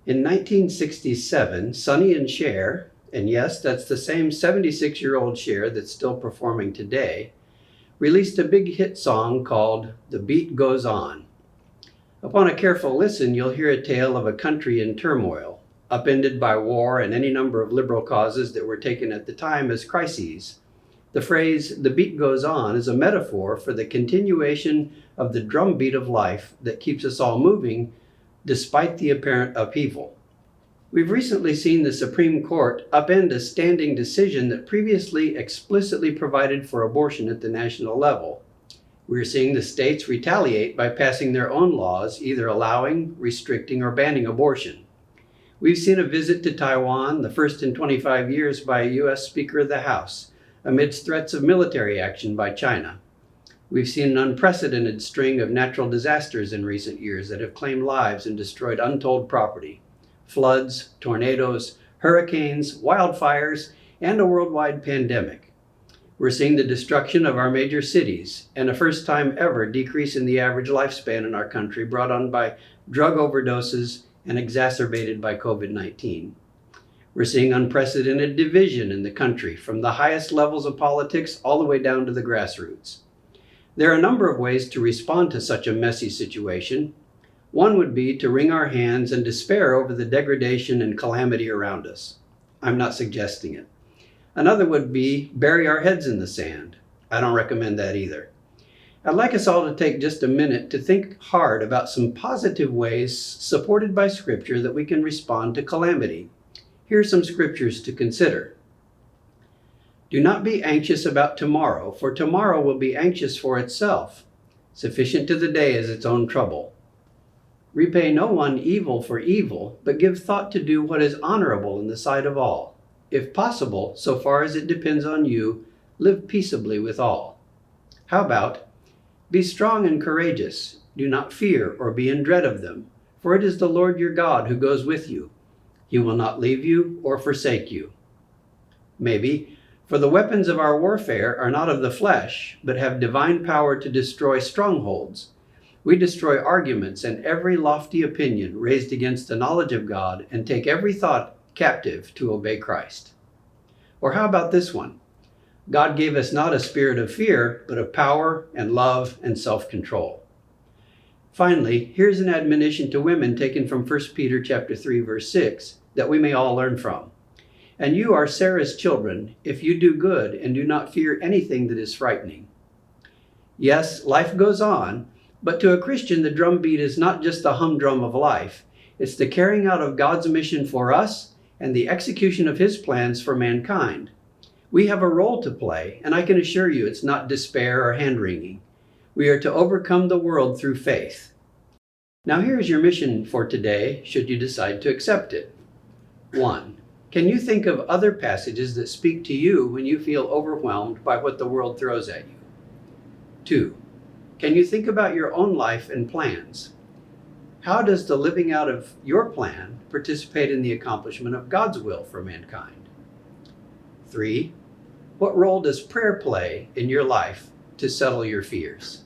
In 1967, Sonny and Cher, and yes, that's the same 76-year-old Cher that's still performing today, released a big hit song called The Beat Goes On. Upon a careful listen, you'll hear a tale of a country in turmoil, upended by war and any number of liberal causes that were taken at the time as crises. The phrase, "the beat goes on," is a metaphor for the continuation of the drumbeat of life that keeps us all moving despite the apparent upheaval. We've recently seen the Supreme Court upend a standing decision that previously explicitly provided for abortion at the national level. We're seeing the states retaliate by passing their own laws, either allowing, restricting, or banning abortion. We've seen a visit to Taiwan, the first in 25 years by a U.S. Speaker of the House, amidst threats of military action by China. We've seen an unprecedented string of natural disasters in recent years that have claimed lives and destroyed untold property. Floods, tornadoes, hurricanes, wildfires, and a worldwide pandemic. We're seeing the destruction of our major cities and a first time ever decrease in the average lifespan in our country brought on by drug overdoses and exacerbated by COVID-19. We're seeing unprecedented division in the country from the highest levels of politics all the way down to the grassroots. There are a number of ways to respond to such a messy situation. One would be to wring our hands and despair over the degradation and calamity around us. I'm not suggesting it. Another would be bury our heads in the sand. I don't recommend that either. I'd like us all to take just a minute to think hard about some positive ways supported by Scripture that we can respond to calamity. Here are some scriptures to consider. Do not be anxious about tomorrow, for tomorrow will be anxious for itself. Sufficient to the day is its own trouble. Repay no one evil for evil, but give thought to do what is honorable in the sight of all. If possible, so far as it depends on you, live peaceably with all. How about, be strong and courageous. Do not fear or be in dread of them, for it is the Lord your God who goes with you. He will not leave you or forsake you. Maybe, for the weapons of our warfare are not of the flesh, but have divine power to destroy strongholds. We destroy arguments and every lofty opinion raised against the knowledge of God and take every thought captive to obey Christ. Or how about this one? God gave us not a spirit of fear, but of power and love and self-control. Finally, here's an admonition to women taken from 1 Peter chapter 3, verse 6, that we may all learn from. And you are Sarah's children, if you do good and do not fear anything that is frightening. Yes, life goes on, but to a Christian, the drumbeat is not just the humdrum of life. It's the carrying out of God's mission for us and the execution of His plans for mankind. We have a role to play, and I can assure you it's not despair or hand-wringing. We are to overcome the world through faith. Now here's your mission for today, should you decide to accept it. 1. Can you think of other passages that speak to you when you feel overwhelmed by what the world throws at you? 2. Can you think about your own life and plans? How does the living out of your plan participate in the accomplishment of God's will for mankind? 3. What role does prayer play in your life to settle your fears?